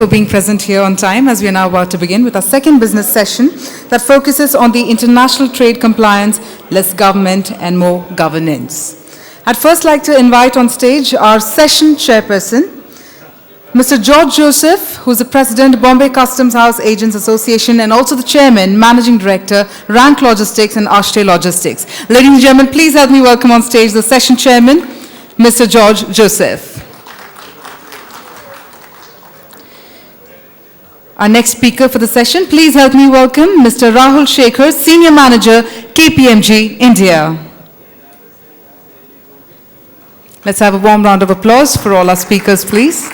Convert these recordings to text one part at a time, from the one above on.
For being present here on time, as we are now about to begin with our second business session that focuses on the international trade compliance, less government and more governance. I'd first like to invite on stage our session chairperson, Mr. George Joseph, who is the President, Bombay Customs House Agents Association, and also the Chairman, Managing Director, Rank Logistics and Ashtay Logistics. Ladies and gentlemen, please help me welcome on stage the Session Chairman, Mr. George Joseph. Our next speaker for the session, please help me welcome Mr. Rahul Shekhar, Senior Manager, KPMG, India. Let's have a warm round of applause for all our speakers, please.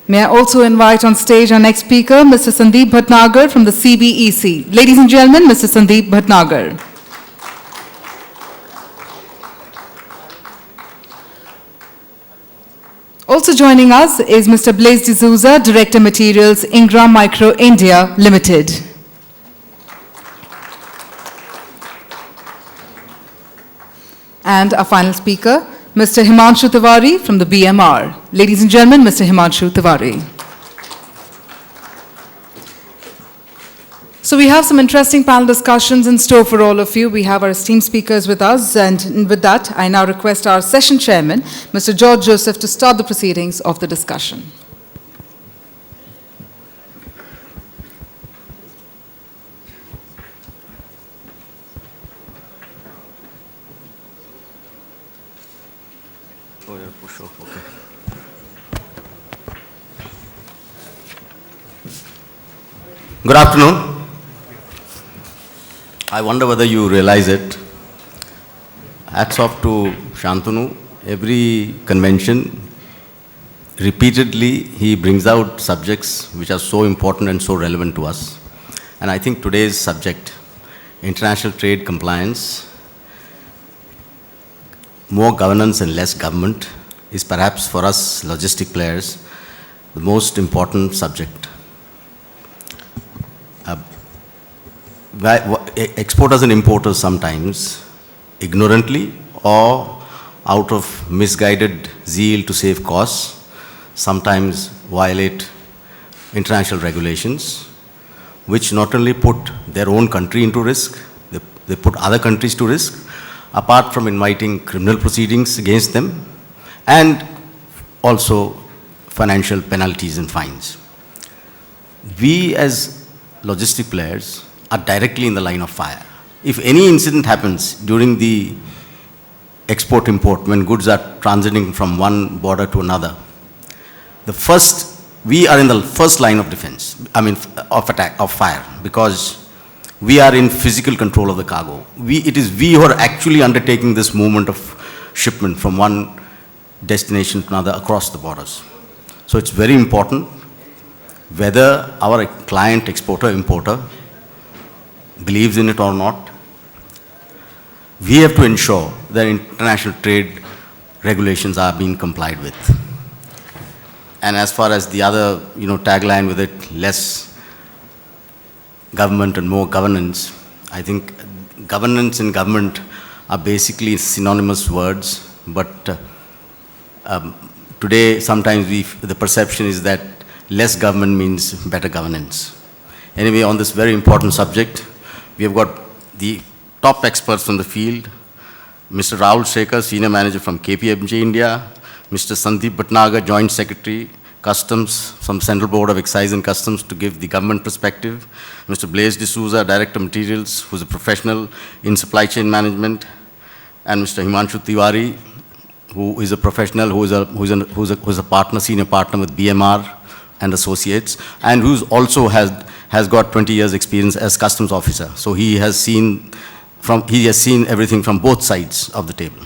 May I also invite on stage our next speaker, Mr. Sandeep Bhatnagar from the CBEC. Ladies and gentlemen, Mr. Sandeep Bhatnagar. Also joining us is Mr. Blasé, Director Materials, Ingram Micro India Limited. And our final speaker, Mr. Himanshu Tewari from the BMR. Ladies and gentlemen, Mr. Himanshu Tewari. So we have some interesting panel discussions in store for all of you. We have our esteemed speakers with us, and with that, I now request our session chairman, Mr. George Joseph, to start the proceedings of the discussion. Oh, yeah, push off, okay. Good afternoon. I wonder whether you realize it. Hats off to Shantanu. Every convention, repeatedly, he brings out subjects which are so important and so relevant to us. And I think today's subject, international trade compliance, more governance and less government, is perhaps for us logistic players the most important subject. Exporters and importers sometimes ignorantly or out of misguided zeal to save costs sometimes violate international regulations, which not only put their own country into risk, they put other countries to risk, apart from inviting criminal proceedings against them and also financial penalties and fines. We as logistic players are directly in the line of fire. If any incident happens during the export-import, when goods are transiting from one border to another, we are in the first line of defense, of attack, of fire, because we are in physical control of the cargo. It is we who are actually undertaking this movement of shipment from one destination to another across the borders. So it's very important whether our client, exporter, importer, believes in it or not, we have to ensure that international trade regulations are being complied with. And as far as the other, tagline with it, less government and more governance, I think governance and government are basically synonymous words, but today sometimes the perception is that less government means better governance. Anyway, on this very important subject, we have got the top experts from the field, Mr. Rahul Shekhar, Senior Manager from KPMG India, Mr. Sandeep Bhatnagar, Joint Secretary, Customs from Central Board of Excise and Customs to give the government perspective, Mr. Blasé, Director Materials, who's a professional in supply chain management, and Mr. Himanshu Tewari, who is a professional, who's a partner, senior partner with BMR and Associates, and who's also has got 20 years experience as customs officer. So he has seen everything from both sides of the table.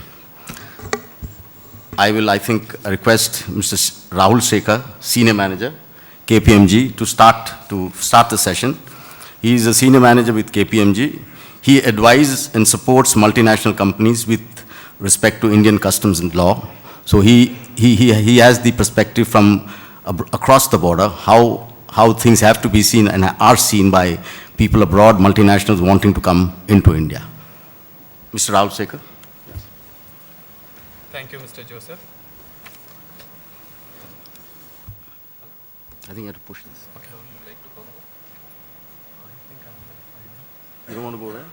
I will, I think, request Mr. Rahul Shekhar, Senior Manager, KPMG, to start the session. He is a Senior Manager with KPMG. He advises and supports multinational companies with respect to Indian customs and law. So he has the perspective from across the border, how things have to be seen and are seen by people abroad, multinationals wanting to come into India. Mr. Rahul Shekhar. Thank you, Mr. Joseph. I think you have to push this. Okay, would you like to go? I think I'm fine. You don't want to go there?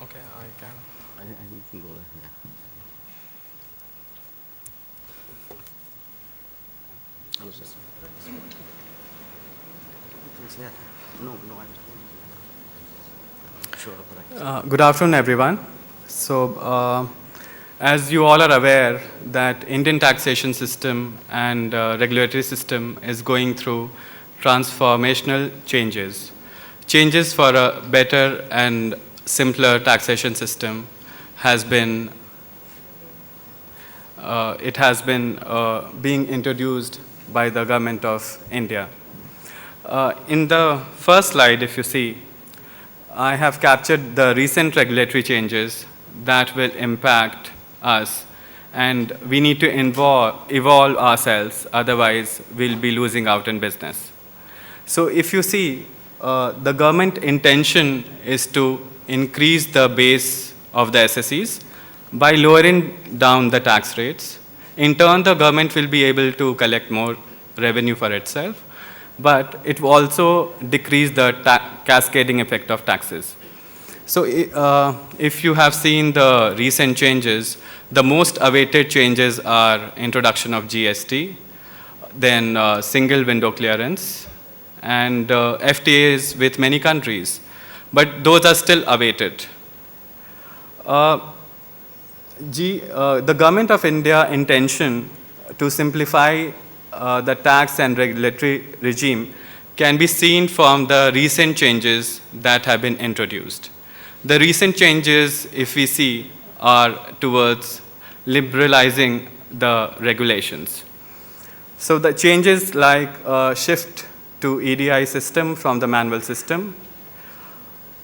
Okay, I can. I think you can go there, yeah. Hello, sir. Yeah. No, I was sure of that. Good afternoon, everyone. So, as you all are aware, that Indian taxation system and regulatory system is going through transformational changes. Changes for a better and simpler taxation system has been being introduced by the government of India. In the first slide, if you see, I have captured the recent regulatory changes that will impact us, and we need to evolve ourselves, otherwise we'll be losing out in business. So if you see, the government intention is to increase the base of the SSEs by lowering down the tax rates. In turn, the government will be able to collect more revenue for itself, but it will also decrease the cascading effect of taxes. So if you have seen the recent changes, the most awaited changes are introduction of GST, then single window clearance, and FTAs with many countries. But those are still awaited. The government of India intention to simplify the tax and regulatory regime can be seen from the recent changes that have been introduced. The recent changes, if we see, are towards liberalizing the regulations. So the changes like shift to EDI system from the manual system,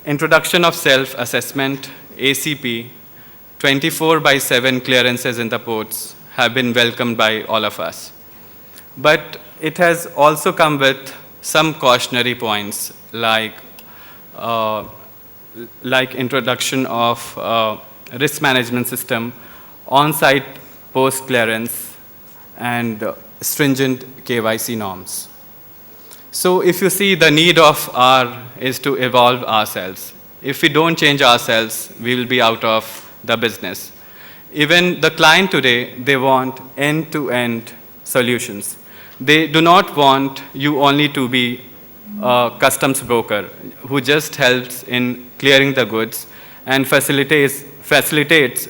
introduction of self-assessment, ACP, 24/7 clearances in the ports have been welcomed by all of us. But it has also come with some cautionary points like introduction of risk management system, on-site post-clearance, and stringent KYC norms. So if you see, the need of is to evolve ourselves. If we don't change ourselves, we will be out of the business. Even the client today, they want end-to-end solutions. They do not want you only to be a customs broker who just helps in clearing the goods and facilitates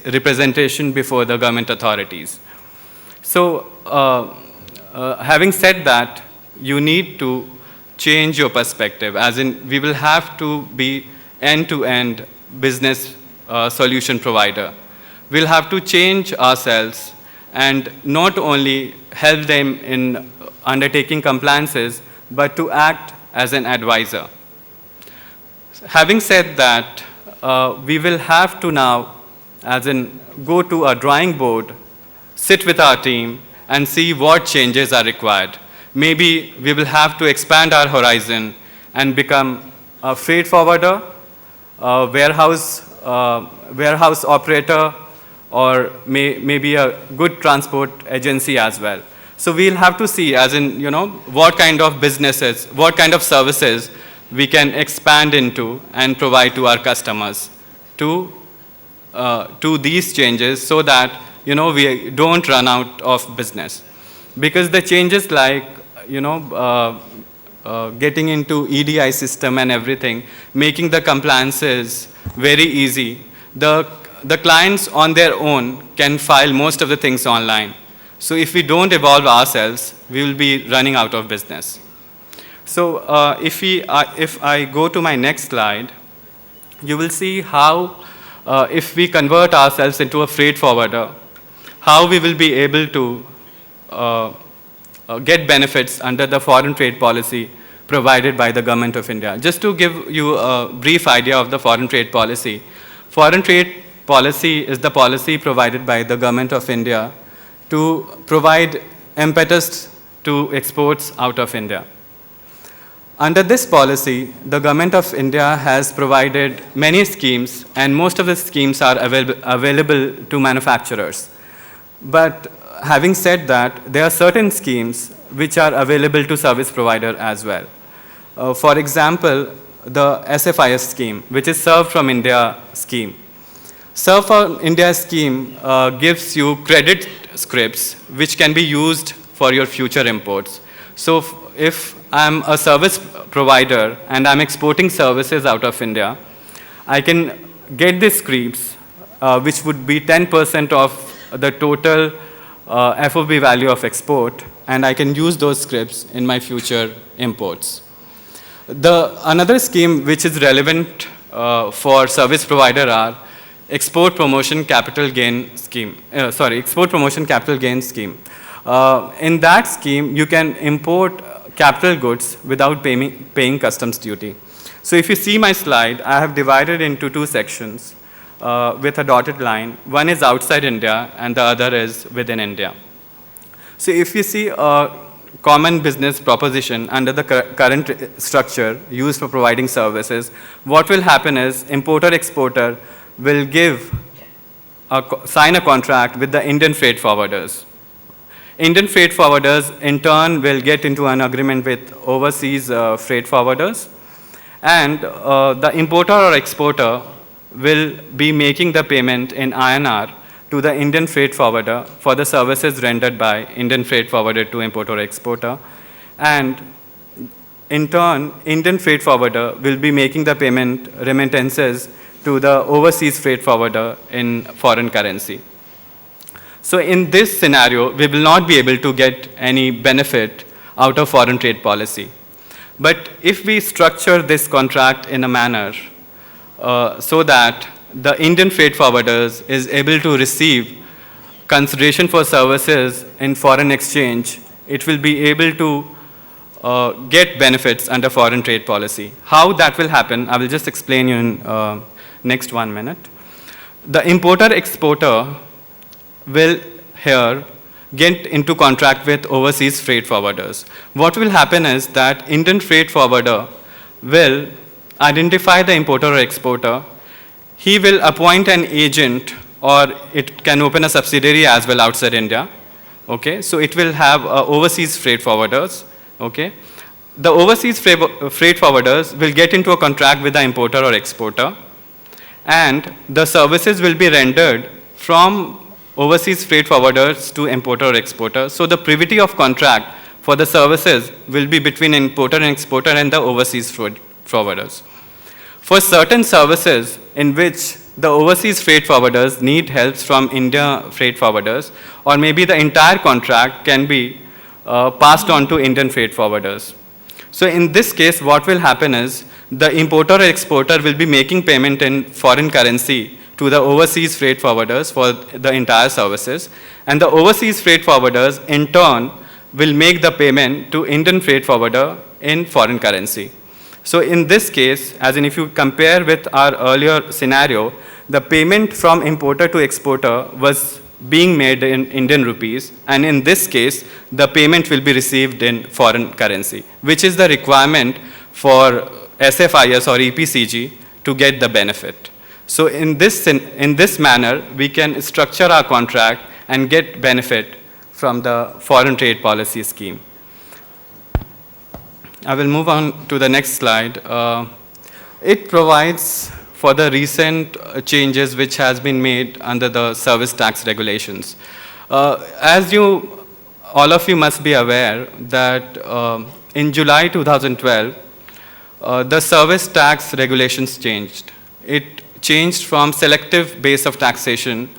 representation before the government authorities. So having said that, you need to change your perspective, as in we will have to be end-to-end business solution provider. We'll have to change ourselves and not only help them in undertaking compliances, but to act as an advisor. Having said that, we will have to now, as in go to a drawing board, sit with our team, and see what changes are required. Maybe we will have to expand our horizon and become a freight forwarder, a warehouse operator, or maybe a good transport agency as well. So we'll have to see, as in, what kind of businesses, what kind of services we can expand into and provide to our customers to these changes, so that, we don't run out of business. Because the changes like, getting into EDI system and everything, making the compliances very easy. The clients on their own can file most of the things online. So if we don't evolve ourselves, we will be running out of business. So if I go to my next slide, you will see how, if we convert ourselves into a freight forwarder, how we will be able to get benefits under the foreign trade policy provided by the government of India. Just to give you a brief idea of the foreign trade policy. Foreign trade policy is the policy provided by the government of India to provide impetus to exports out of India. Under this policy, the Government of India has provided many schemes, and most of the schemes are available to manufacturers. But having said that, there are certain schemes which are available to service provider as well. For example, the SFIS scheme, which is Serve from India scheme. Serve from India scheme gives you credit scripts which can be used for your future imports. So if I'm a service provider and I'm exporting services out of India, I can get these scripts which would be 10% of the total FOB value of export, and I can use those scripts in my future imports. Another scheme which is relevant for service provider are export promotion capital gain scheme. Export promotion capital gain scheme. In that scheme, you can import capital goods without paying customs duty. So if you see my slide, I have divided into two sections with a dotted line. One is outside India and the other is within India. So if you see a common business proposition under the current structure used for providing services, what will happen is importer-exporter will sign a contract with the Indian freight forwarders. Indian freight forwarders in turn will get into an agreement with overseas freight forwarders, and the importer or exporter will be making the payment in INR to the Indian freight forwarder for the services rendered by Indian freight forwarder to importer or exporter, and in turn Indian freight forwarder will be making the payment remittances to the overseas freight forwarder in foreign currency. So in this scenario, we will not be able to get any benefit out of foreign trade policy. But if we structure this contract in a manner so that the Indian freight forwarders is able to receive consideration for services in foreign exchange, it will be able to get benefits under foreign trade policy. How that will happen, I will just explain you in next 1 minute. The importer-exporter will here get into contract with overseas freight forwarders. What will happen is that Indian freight forwarder will identify the importer or exporter. He will appoint an agent, or it can open a subsidiary as well outside India. Okay, so it will have overseas freight forwarders. Okay, the overseas freight forwarders will get into a contract with the importer or exporter, and the services will be rendered from overseas freight forwarders to importer or exporter. So the privity of contract for the services will be between importer and exporter and the overseas freight forwarders. For certain services in which the overseas freight forwarders need help from India freight forwarders, or maybe the entire contract can be passed on to Indian freight forwarders. So in this case, what will happen is the importer or exporter will be making payment in foreign currency to the overseas freight forwarders for the entire services, and the overseas freight forwarders in turn will make the payment to Indian freight forwarder in foreign currency. So in this case, as in if you compare with our earlier scenario, the payment from importer to exporter was being made in Indian rupees, and in this case, the payment will be received in foreign currency, which is the requirement for SFIS or EPCG to get the benefit. So in this manner, we can structure our contract and get benefit from the foreign trade policy scheme. I will move on to the next slide. It provides for the recent changes which has been made under the service tax regulations. As all of you must be aware that in July 2012, the service tax regulations changed. It changed from selective base of taxation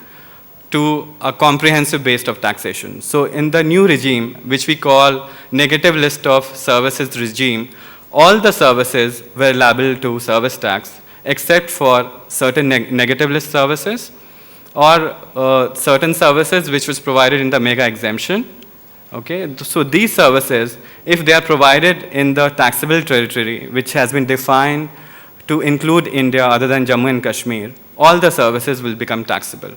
to a comprehensive base of taxation. So in the new regime, which we call negative list of services regime, all the services were liable to service tax except for certain negative list services or certain services which was provided in the mega exemption. Okay, so these services, if they are provided in the taxable territory, which has been defined to include India other than Jammu and Kashmir, all the services will become taxable.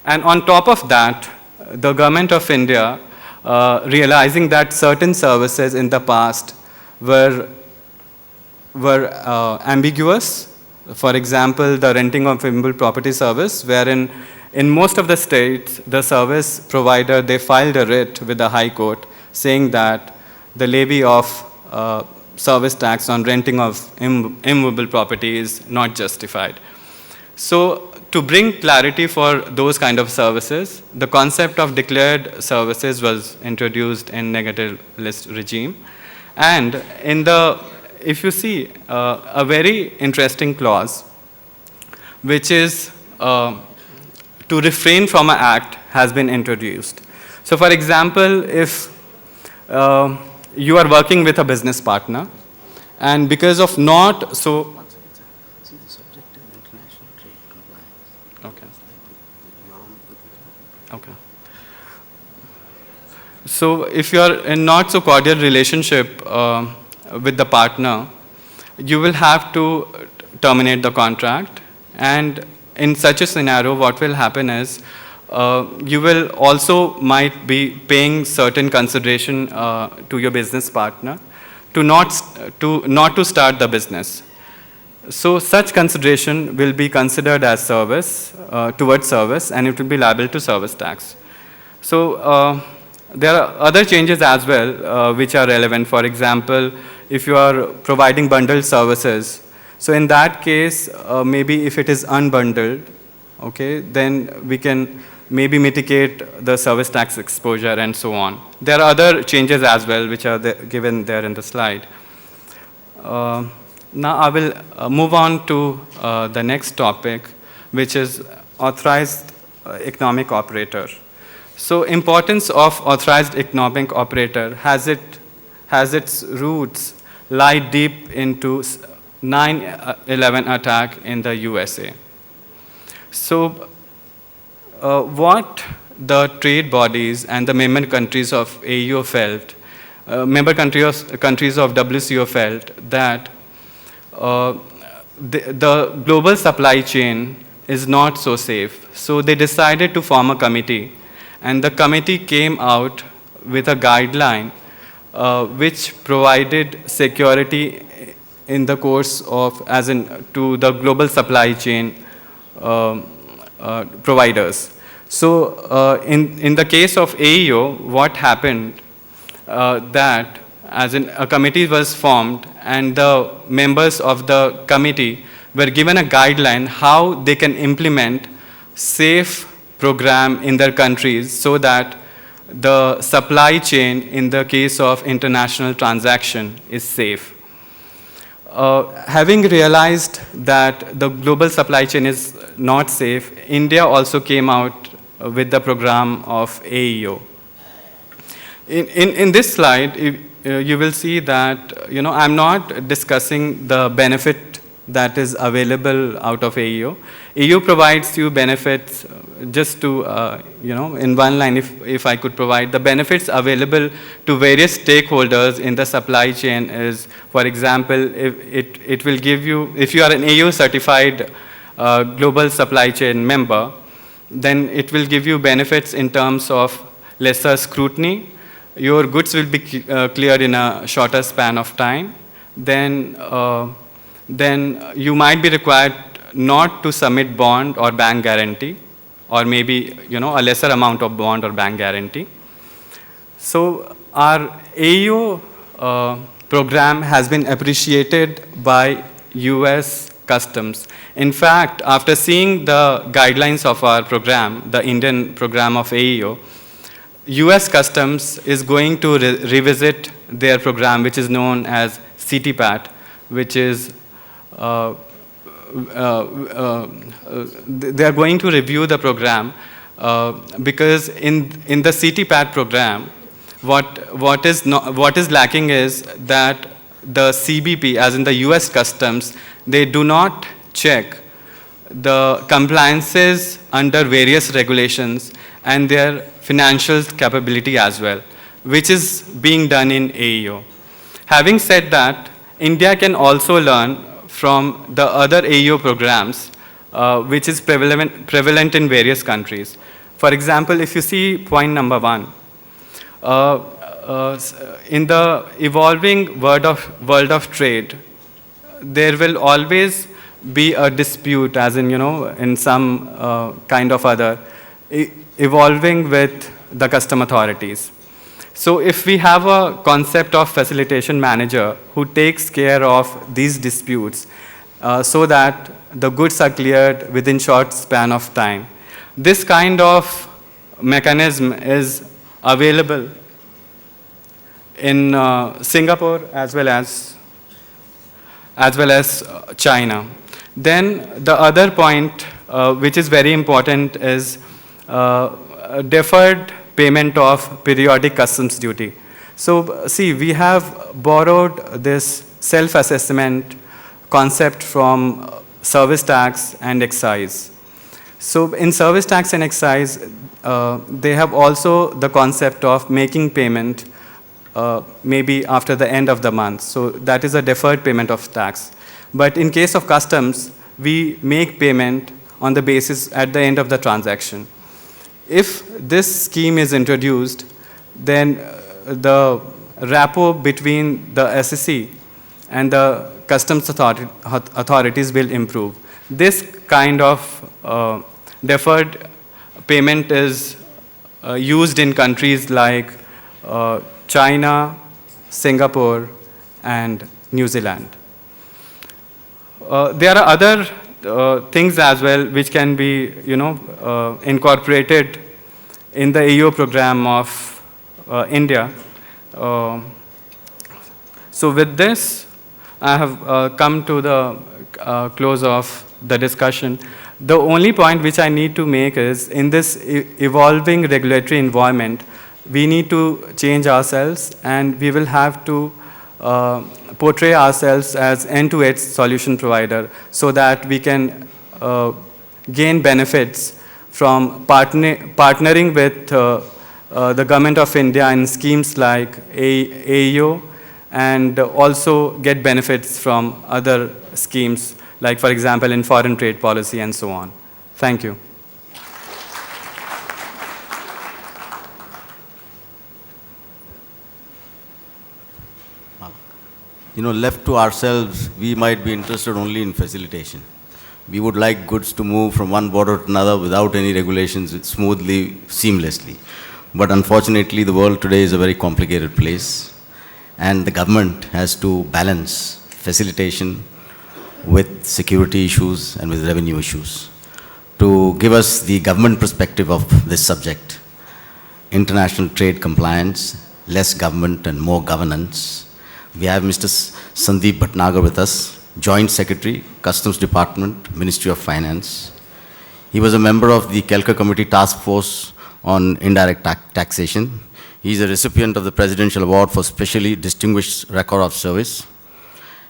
And on top of that, the government of India, realizing that certain services in the past were were ambiguous. For example, the renting of immovable property service, wherein in most of the states, the service provider, they filed a writ with the High Court saying that the levy of service tax on renting of immovable property is not justified. So to bring clarity for those kind of services, the concept of declared services was introduced in negative list regime. And in the, if you see a very interesting clause, which is to refrain from an act has been introduced. So for example, if you are working with a business partner, and because of not so... See the subject is international trade compliance. Okay. Like Okay. So if you are in not so cordial relationship with the partner, you will have to terminate the contract. And in such a scenario, what will happen is you will also might be paying certain consideration to your business partner to not to start the business. So such consideration will be considered as service towards service, and it will be liable to service tax. So there are other changes as well which are relevant. For example, if you are providing bundled services, so in that case, maybe if it is unbundled, okay, then we can maybe mitigate the service tax exposure and so on. There are other changes as well which are given there in the slide. Now I will move on to the next topic, which is authorized economic operator. So importance of authorized economic operator has its roots lie deep into 9/11 attack in the USA. So what the trade bodies and the member countries of AU felt, member countries of WCO felt that the global supply chain is not so safe. So they decided to form a committee, and the committee came out with a guideline which provided security in the course of, as in to the global supply chain providers. So in the case of AEO, what happened that as in a committee was formed, and the members of the committee were given a guideline how they can implement safe program in their countries so that the supply chain in the case of international transaction is safe. Having realized that the global supply chain is not safe, India also came out with the program of AEO. In this slide, you will see that, I'm not discussing the benefit that is available out of AEO. AEO provides you benefits just to, in one line, if I could provide, the benefits available to various stakeholders in the supply chain is, for example, it will give you, if you are an AEO certified global supply chain member, then it will give you benefits in terms of lesser scrutiny. Your goods will be cleared in a shorter span of time. Then you might be required not to submit bond or bank guarantee, or maybe a lesser amount of bond or bank guarantee. So our AEO program has been appreciated by US Customs. In fact, after seeing the guidelines of our program, the Indian program of AEO, US Customs is going to revisit their program, which is known as CTPAT, which is they are going to review the program because in the CTPAT program, what is lacking is that the CBP, as in the US Customs, they do not check the compliances under various regulations and their financial capability as well, which is being done in AEO. Having said that, India can also learn from the other AEO programs, which is prevalent in various countries. For example, if you see point number 1, in the evolving world of trade, there will always be a dispute, as in, in some kind of other, evolving with the custom authorities. So if we have a concept of facilitation manager who takes care of these disputes so that the goods are cleared within short span of time, this kind of mechanism is available in Singapore as well as China. Then the other point which is very important is deferred payment of periodic customs duty. So see, we have borrowed this self-assessment concept from service tax and excise. So in service tax and excise, they have also the concept of making payment maybe after the end of the month. So that is a deferred payment of tax. But in case of customs, we make payment on the basis at the end of the transaction. If this scheme is introduced, then the rapport between the SSC and the customs authorities will improve. This kind of deferred payment is used in countries like China, Singapore, and New Zealand. There are other things as well which can be, incorporated in the AO program of India. So with this, I have come to the close of the discussion. The only point which I need to make is, in this evolving regulatory environment, we need to change ourselves, and we will have to portray ourselves as end-to-end solution provider so that we can gain benefits from partnering with the Government of India in schemes like AEO, and also get benefits from other schemes, like, for example, in foreign trade policy and so on. Thank you. Left to ourselves, we might be interested only in facilitation. We would like goods to move from one border to another without any regulations, smoothly, seamlessly. But unfortunately, the world today is a very complicated place, and the government has to balance facilitation with security issues and with revenue issues. To give us the government perspective of this subject, international trade compliance, less government and more governance, we have Mr. Sandeep Bhatnagar with us, Joint Secretary, Customs Department, Ministry of Finance. He was a member of the Kelkar Committee Task Force on Indirect Taxation. He is a recipient of the Presidential Award for Specially Distinguished Record of Service.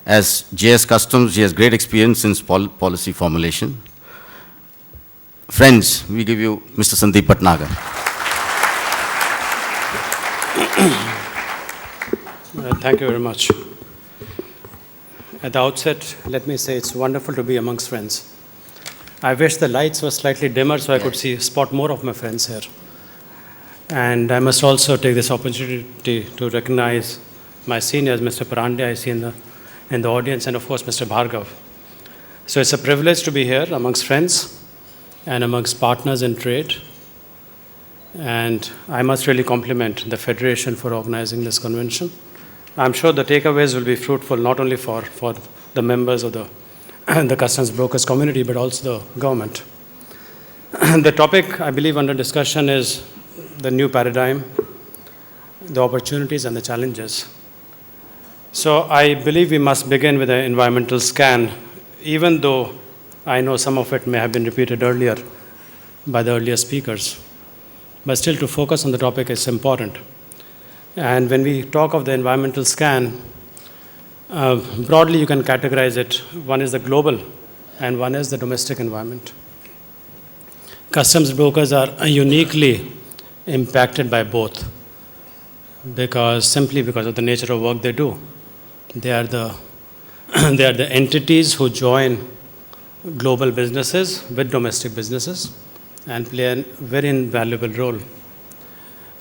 As JS Customs, he has great experience in policy formulation. Friends, we give you Mr. Sandeep Bhatnagar. Thank you very much. At the outset, let me say it's wonderful to be amongst friends. I wish the lights were slightly dimmer so I could spot more of my friends here. And I must also take this opportunity to recognize my seniors, Mr. Pandey, I see in the audience, and of course, Mr. Bhargav. So it's a privilege to be here amongst friends and amongst partners in trade. And I must really compliment the Federation for organizing this convention. I'm sure the takeaways will be fruitful not only for the members of the customs brokers community, but also the government. The topic, I believe, under discussion is the new paradigm, the opportunities and the challenges. So I believe we must begin with an environmental scan, even though I know some of it may have been repeated earlier by the earlier speakers. But still, to focus on the topic is important. And when we talk of the environmental scan, broadly you can categorize it. One is the global and one is the domestic environment. Customs brokers are uniquely impacted by both simply because of the nature of work they do. They are the entities who join global businesses with domestic businesses and play a very invaluable role.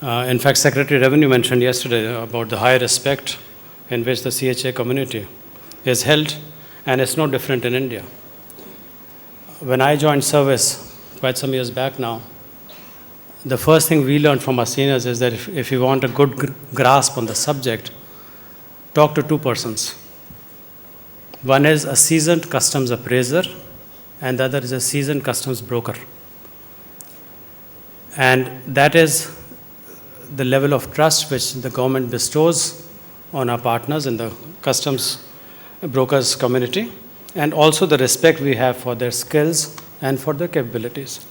In fact, Secretary Revenue mentioned yesterday about the high respect in which the CHA community is held And it's no different in India. When I joined service quite some years back now, the first thing we learned from our seniors is that if you want a good grasp on the subject, talk to two persons. One is a seasoned customs appraiser, and the other is a seasoned customs broker. And that is the level of trust which the government bestows on our partners in the customs brokers community, and also the respect we have for their skills and for their capabilities.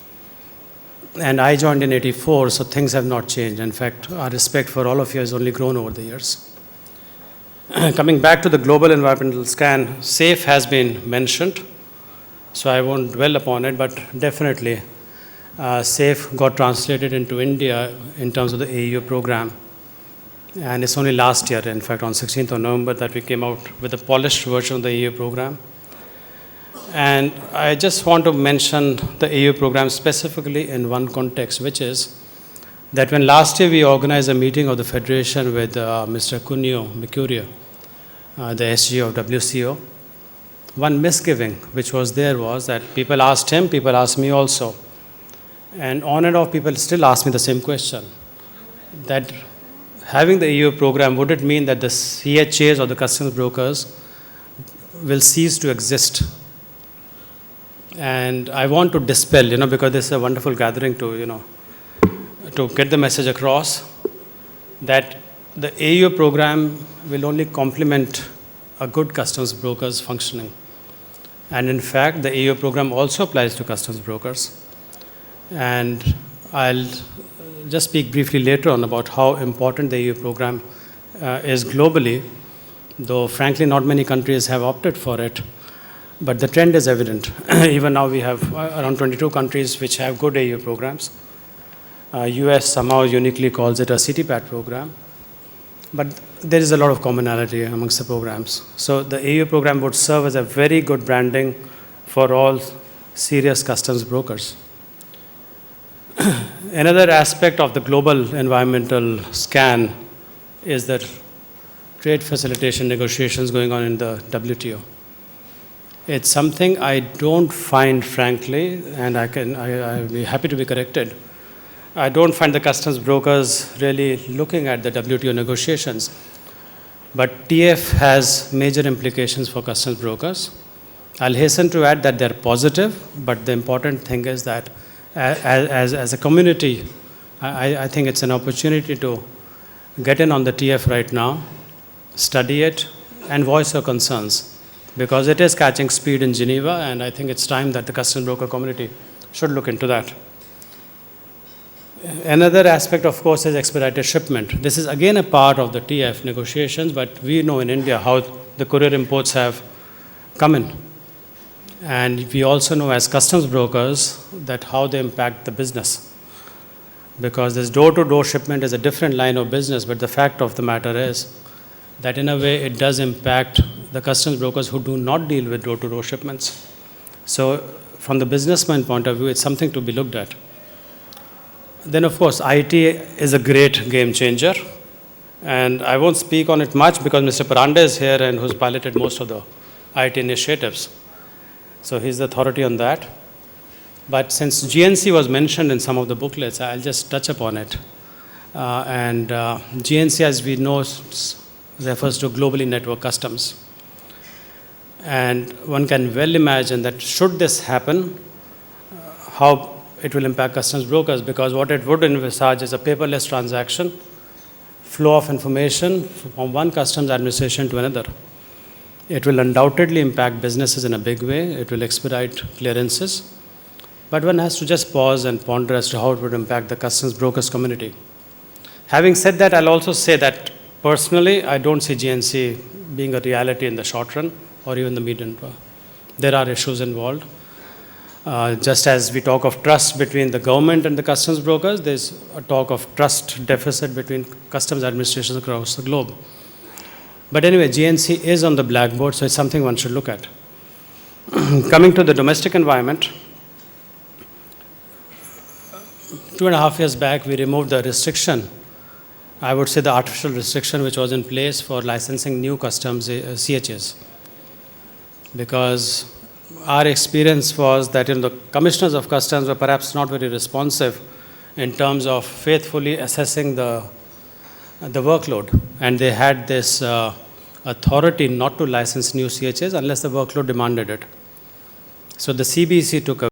And I joined in '84, so things have not changed. In fact, our respect for all of you has only grown over the years. Coming back to the global environmental scan, SAFE has been mentioned, so I won't dwell upon it, but definitely SAFE got translated into India in terms of the AEU program. And it's only last year, in fact, on 16th of November, that we came out with a polished version of the AEU program. And I just want to mention the AEU program specifically in one context, which is that when last year we organized a meeting of the Federation with Mr. Cuneo Mercurio, the SG of WCO, one misgiving which was there was that people asked him, people asked me also, and on and off people still ask me the same question, that having the AEU program, would it mean that the CHAs or the customs brokers will cease to exist? And I want to dispel, because this is a wonderful gathering to, to get the message across that the AEU program will only complement a good customs broker's functioning. And in fact, the AEU program also applies to customs brokers. And I'll just speak briefly later on about how important the AEU program is globally, though frankly not many countries have opted for it. But the trend is evident. Even now we have around 22 countries which have good AEU programs. US somehow uniquely calls it a CTPAT program. But there is a lot of commonality amongst the programs. So the AEU program would serve as a very good branding for all serious customs brokers. Another aspect of the global environmental scan is that trade facilitation negotiations going on in the WTO. It's something I don't find, frankly, and I'll be happy to be corrected, I don't find the customs brokers really looking at the WTO negotiations. But TF has major implications for customs brokers. I'll hasten to add that they're positive, but the important thing is that as a community, I think it's an opportunity to get in on the TF right now, study it, and voice your concerns, because it is catching speed in Geneva, and I think it's time that the customs broker community should look into that. Another aspect, of course, is expedited shipment. This is again a part of the TF negotiations, but we know in India how the courier imports have come in. And we also know as customs brokers that how they impact the business. Because this door-to-door shipment is a different line of business, but the fact of the matter is that in a way it does impact the customs brokers who do not deal with door-to-door shipments. So from the businessman point of view, it's something to be looked at. Then, of course, IT is a great game changer. And I won't speak on it much because Mr. Parande is here and who's piloted most of the IT initiatives. So he's the authority on that. But since GNC was mentioned in some of the booklets, I'll just touch upon it. GNC, as we know, refers to globally networked customs. And one can well imagine that should this happen, how it will impact customs brokers, because what it would envisage is a paperless transaction, flow of information from one customs administration to another. It will undoubtedly impact businesses in a big way. It will expedite clearances. But one has to just pause and ponder as to how it would impact the customs brokers community. Having said that, I'll also say that personally, I don't see GNC being a reality in the short run or even the medium term. There are issues involved. Just as we talk of trust between the government and the customs brokers, there's a talk of trust deficit between customs administrations across the globe. But anyway, GNC is on the blackboard, so it's something one should look at. Coming to the domestic environment, 2.5 years back, we removed the restriction, I would say the artificial restriction which was in place for licensing new customs CHAs. because our experience was that the commissioners of customs were perhaps not very responsive in terms of faithfully assessing the workload, and they had this authority not to license new CHAs unless the workload demanded it. So the CBEC took a